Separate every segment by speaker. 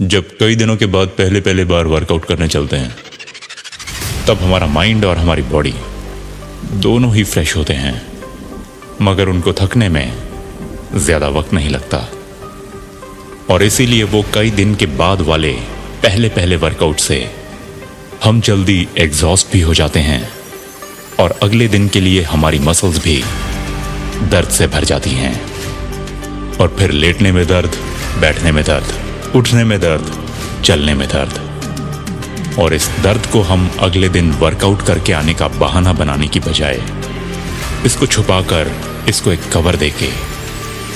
Speaker 1: जब कई दिनों के बाद पहले पहले बार वर्कआउट करने चलते हैं तब हमारा माइंड और हमारी बॉडी दोनों ही फ्रेश होते हैं, मगर उनको थकने में ज्यादा वक्त नहीं लगता और इसीलिए वो कई दिन के बाद वाले पहले पहले वर्कआउट से हम जल्दी एग्जॉस्ट भी हो जाते हैं और अगले दिन के लिए हमारी मसल्स भी दर्द से भर जाती हैं और फिर लेटने में दर्द, बैठने में दर्द, उठने में दर्द, चलने में दर्द। और इस दर्द को हम अगले दिन वर्कआउट करके आने का बहाना बनाने की बजाय इसको छुपाकर, इसको एक कवर देके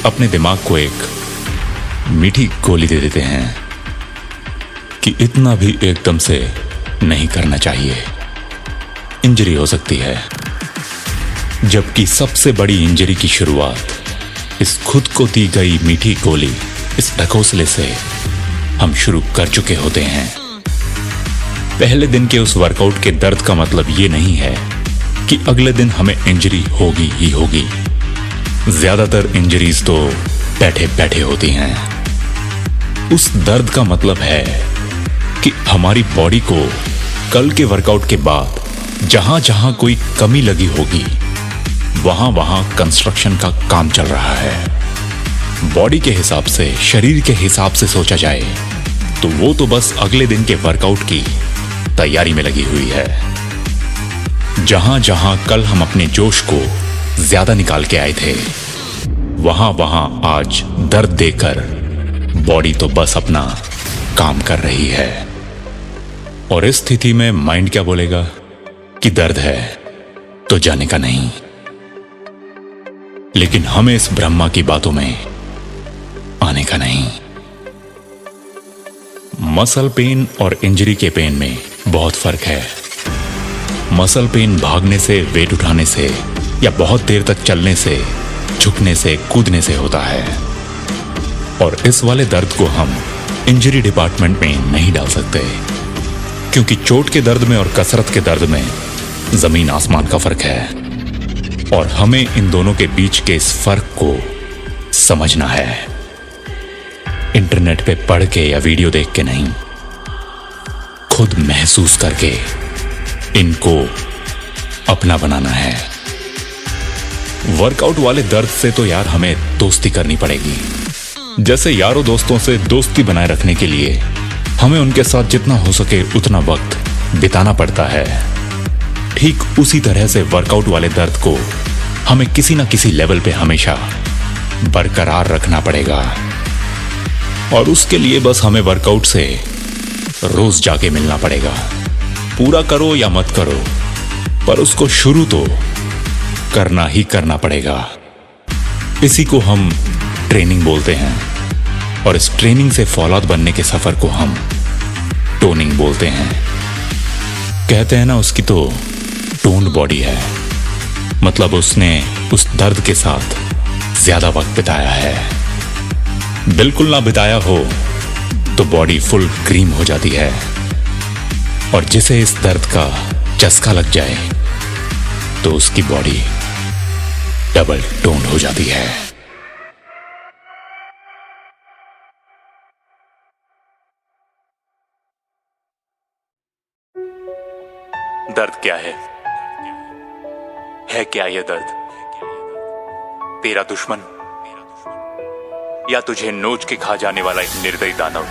Speaker 1: अपने दिमाग को एक मीठी गोली दे देते हैं कि इतना भी एकदम से नहीं करना चाहिए, इंजरी हो सकती है। जबकि सबसे बड़ी इंजरी की शुरुआत इस खुद को दी गई मीठी गोली, इस ढकोसले से हम शुरू कर चुके होते हैं। पहले दिन के उस वर्कआउट के दर्द का मतलब ये नहीं है कि अगले दिन हमें इंजरी होगी ही होगी। ज्यादातर इंजरीज तो बैठे बैठे होती हैं। उस दर्द का मतलब है कि हमारी बॉडी को कल के वर्कआउट के बाद जहां जहां कोई कमी लगी होगी वहां वहां कंस्ट्रक्शन का काम चल रहा है। बॉडी के हिसाब से, शरीर के हिसाब से सोचा जाए तो वो तो बस अगले दिन के वर्कआउट की तैयारी में लगी हुई है। जहां जहां कल हम अपने जोश को ज्यादा निकाल के आए थे वहां वहां आज दर्द देकर बॉडी तो बस अपना काम कर रही है। और इस स्थिति में माइंड क्या बोलेगा कि दर्द है तो जाने का नहीं। लेकिन हमें इस ब्रह्मा की बातों में आने का नहीं। मसल पेन और इंजरी के पेन में बहुत फर्क है। मसल पेन भागने से, वेट उठाने से या बहुत देर तक चलने से, झुकने से, कूदने से होता है और इस वाले दर्द को हम इंजरी डिपार्टमेंट में नहीं डाल सकते, क्योंकि चोट के दर्द में और कसरत के दर्द में जमीन आसमान का फर्क है और हमें इन दोनों के बीच के इस फर्क को समझना है। इंटरनेट पे पढ़ के या वीडियो देख के नहीं, खुद महसूस करके इनको अपना बनाना है। वर्कआउट वाले दर्द से तो यार हमें दोस्ती करनी पड़ेगी। जैसे यारों दोस्तों से दोस्ती बनाए रखने के लिए हमें उनके साथ जितना हो सके उतना वक्त बिताना पड़ता है, ठीक उसी तरह से वर्कआउट वाले दर्द को हमें किसी ना किसी लेवल पे हमेशा बरकरार रखना पड़ेगा। और उसके लिए बस हमें वर्कआउट से रोज जाके मिलना पड़ेगा। पूरा करो या मत करो, पर उसको शुरू तो करना ही करना पड़ेगा। इसी को हम ट्रेनिंग बोलते हैं और इस ट्रेनिंग से फौलाद बनने के सफर को हम टोनिंग बोलते हैं। कहते हैं ना, उसकी तो टोन्ड बॉडी है, मतलब उसने उस दर्द के साथ ज्यादा वक्त बिताया है। बिल्कुल ना बिताया हो तो बॉडी फुल क्रीम हो जाती है और जिसे इस दर्द का चस्का लग जाए तो उसकी बॉडी डबल टोन्ड हो जाती है। दर्द क्या है क्या यह दर्द? तेरा दुश्मन या तुझे नोच के खा जाने वाला एक निर्दयी दानव?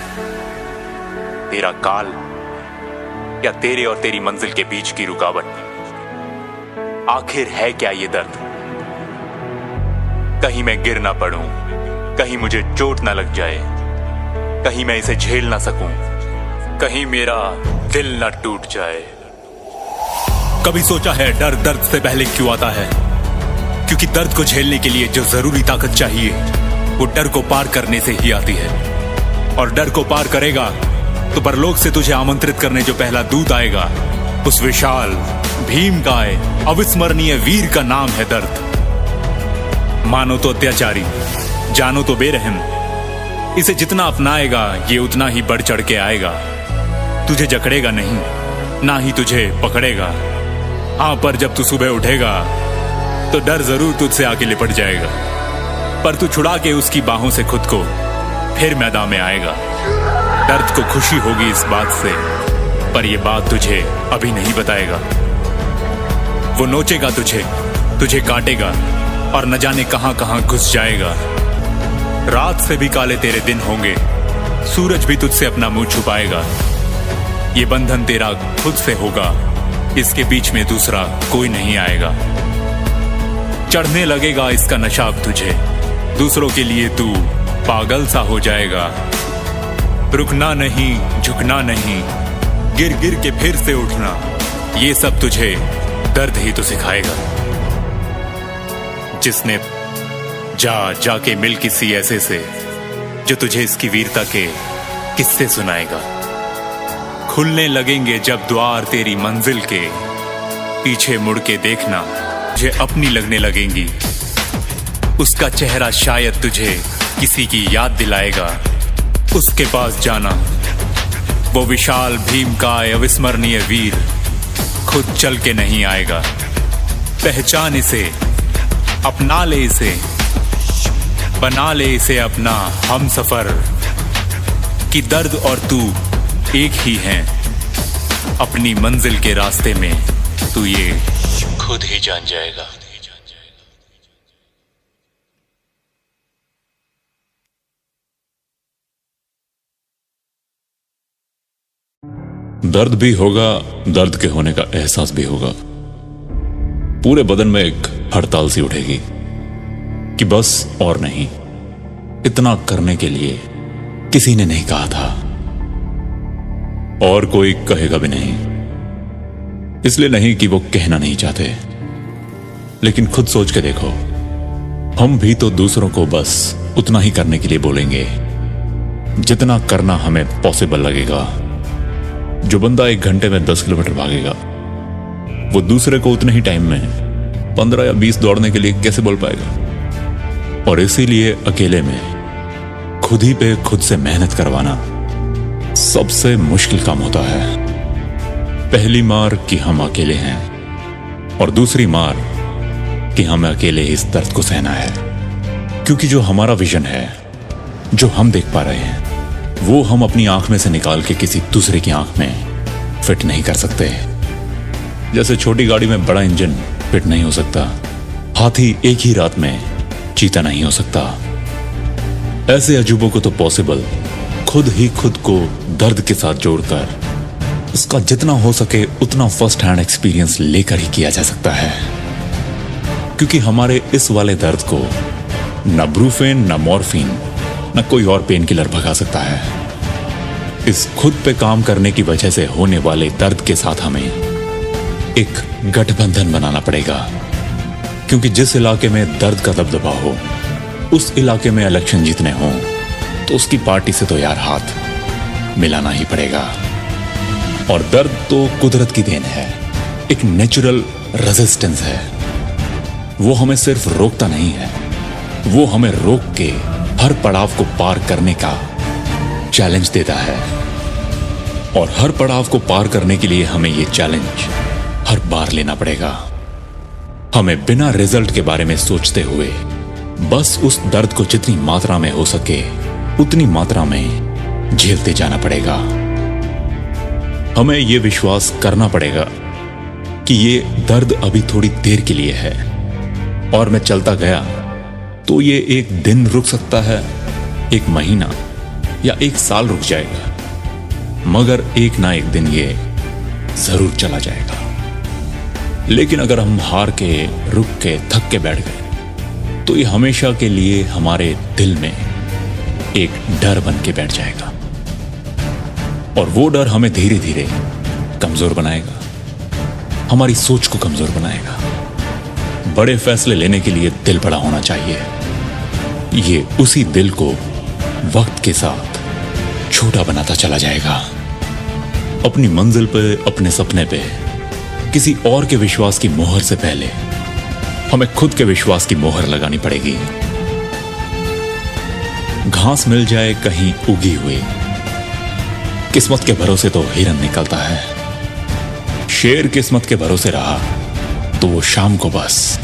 Speaker 1: तेरा काल या तेरे और तेरी मंजिल के बीच की रुकावट? आखिर है क्या ये दर्द? कहीं मैं गिर ना पड़ूं, कहीं मुझे चोट ना लग जाए, कहीं मैं इसे झेल ना सकूं, कहीं मेरा दिल ना टूट जाए। कभी सोचा है डर दर्द से पहले क्यों आता है? क्योंकि दर्द को झेलने के लिए जो जरूरी ताकत चाहिए वो डर को पार करने से ही आती है। और डर को पार करेगा तो परलोक से तुझे आमंत्रित करने जो पहला दूत आएगा, उस विशाल भीमकाय अविस्मरणीय वीर का नाम है दर्द। मानो तो अत्याचारी, जानो तो बेरहम, इसे जितना अपनाएगा ये उतना ही बढ़ चढ़ के आएगा। तुझे जकड़ेगा नहीं, ना ही तुझे पकड़ेगा। हाँ, पर जब तू सुबह उठेगा तो डर जरूर तुझसे आके लिपट जाएगा, पर तू छुड़ा के उसकी बाहों से खुद को फिर मैदान में आएगा। दर्द को खुशी होगी इस बात से, पर यह बात तुझे अभी नहीं बताएगा। वो नोचेगा तुझे, तुझे काटेगा और न जाने कहां कहां घुस जाएगा। रात से भी काले तेरे दिन होंगे, सूरज भी तुझसे अपना मुंह छुपाएगा। ये बंधन तेरा खुद से होगा, इसके बीच में दूसरा कोई नहीं आएगा। चढ़ने लगेगा इसका नशा अब तुझे, दूसरों के लिए तू पागल सा हो जाएगा। रुकना नहीं, झुकना नहीं, गिर गिर के फिर से उठना, ये सब तुझे दर्द ही तो सिखाएगा। जिसने जाके मिल किसी ऐसे से जो तुझे इसकी वीरता के किस्से सुनाएगा। खुलने लगेंगे जब द्वार तेरी मंजिल के, पीछे मुड़ के देखना तुझे अपनी लगने लगेंगी। उसका चेहरा शायद तुझे किसी की याद दिलाएगा। उसके पास जाना, वो विशाल भीमकाय अविस्मरणीय वीर खुद चल के नहीं आएगा। पहचान इसे, अपना ले इसे, बना ले इसे अपना हमसफर, कि दर्द और तू एक ही हैं। अपनी मंजिल के रास्ते में तू ये खुद ही जान जाएगा।
Speaker 2: दर्द भी होगा, दर्द के होने का एहसास भी होगा। पूरे बदन में एक हड़ताल सी उठेगी कि बस और नहीं, इतना करने के लिए किसी ने नहीं कहा था और कोई कहेगा भी नहीं। इसलिए नहीं कि वो कहना नहीं चाहते, लेकिन खुद सोच के देखो, हम भी तो दूसरों को बस उतना ही करने के लिए बोलेंगे जितना करना हमें पॉसिबल लगेगा। जो बंदा 1 घंटे में 10 किलोमीटर भागेगा, वो दूसरे को उतने ही टाइम में 15 या 20 दौड़ने के लिए कैसे बोल पाएगा। और इसीलिए अकेले में खुद ही पे खुद से मेहनत करवाना सबसे मुश्किल काम होता है। पहली मार कि हम अकेले हैं, और दूसरी मार कि हमें अकेले इस दर्द को सहना है। क्योंकि जो हमारा विजन है, जो हम देख पा रहे हैं, वो हम अपनी आंख में से निकाल के किसी दूसरे की आंख में फिट नहीं कर सकते। जैसे छोटी गाड़ी में बड़ा इंजन फिट नहीं हो सकता, हाथी एक ही रात में चीता नहीं हो सकता। ऐसे अजूबों को तो पॉसिबल खुद ही खुद को दर्द के साथ जोड़कर उसका जितना हो सके उतना फर्स्ट हैंड एक्सपीरियंस लेकर ही किया जा सकता है। क्योंकि हमारे इस वाले दर्द को न ब्रूफेन, न मॉर्फिन, न कोई और पेन किलर भगा सकता है। इस खुद पे काम करने की वजह से होने वाले दर्द के साथ हमें एक गठबंधन बनाना पड़ेगा। क्योंकि जिस इलाके में दर्द का दबदबा हो, उस इलाके में इलेक्शन जीतने हो, तो उसकी पार्टी से तो यार हाथ मिलाना ही पड़ेगा। और दर्द तो कुदरत की देन है, एक नेचुरल रेजिस्टेंस है। वो हमें सिर्फ रोकता नहीं है, वो हमें रोक के हर पड़ाव को पार करने का चैलेंज देता है। और हर पड़ाव को पार करने के लिए हमें यह चैलेंज हर बार लेना पड़ेगा। हमें बिना रिजल्ट के बारे में सोचते हुए बस उस दर्द को जितनी मात्रा में हो सके उतनी मात्रा में झेलते जाना पड़ेगा। हमें यह विश्वास करना पड़ेगा कि ये दर्द अभी थोड़ी देर के लिए है, और मैं चलता गया तो ये 1 दिन रुक सकता है, 1 महीना या 1 साल रुक जाएगा, मगर एक ना एक दिन ये जरूर चला जाएगा। लेकिन अगर हम हार के, रुक के, थक के बैठ गए, तो ये हमेशा के लिए हमारे दिल में एक डर बन के बैठ जाएगा। और वो डर हमें धीरे धीरे कमजोर बनाएगा, हमारी सोच को कमजोर बनाएगा। बड़े फैसले लेने के लिए दिल बड़ा होना चाहिए। ये उसी दिल को वक्त के साथ छोटा बनाता चला जाएगा। अपनी मंजिल पे, अपने सपने पे किसी और के विश्वास की मोहर से पहले हमें खुद के विश्वास की मोहर लगानी पड़ेगी। घास मिल जाए कहीं उगी हुई, किस्मत के भरोसे तो हिरन निकलता है। शेर किस्मत के भरोसे रहा तो वो शाम को बस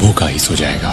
Speaker 2: भूखा ही सो जाएगा।